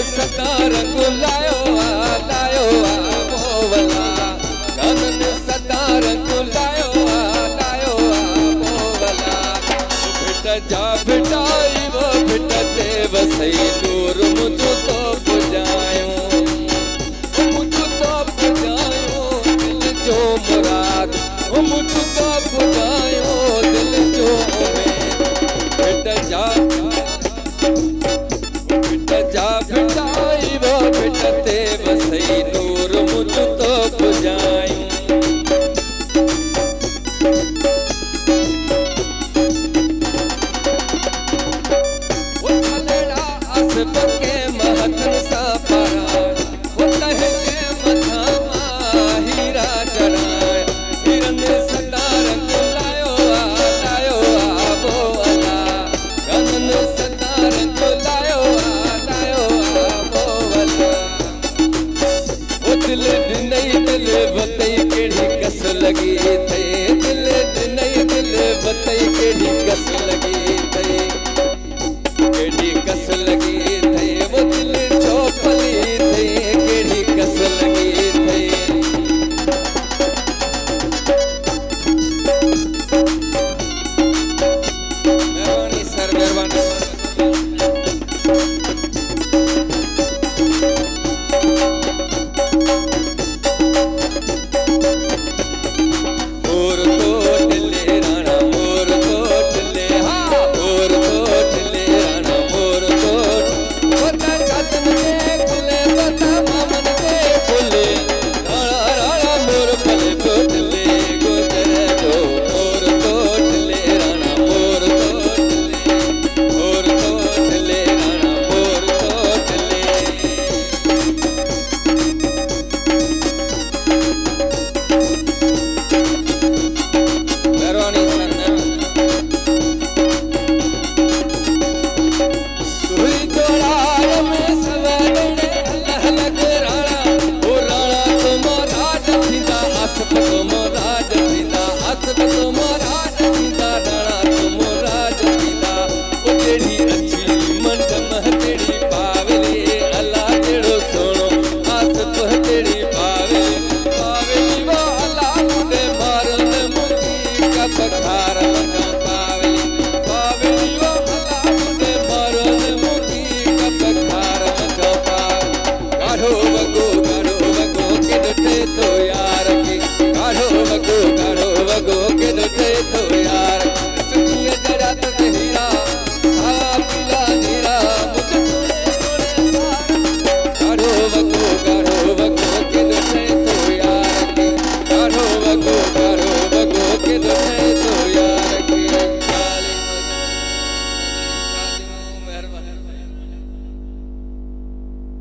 सतार गुलायो लायो बोवला कानन सतार गुलायो लायो बोवला भिट जा भिटाई वो भिट देव सही दूर मुझो तो बुझायो दिल जो मुराद मुझो तो बुझायो दिल जो उम्मीद भिट जा भिटाई वो भिटते बसई नूर मुझ तो बुझायूं वो थलेड़ा असब के महतन सा पारा वो तहे के मथा हीरा जड़ाए हिरन सतार गुलायो वो अला कनन सतार गुलायो दिल नहीं दिल बतई केड़ी कस लगी थे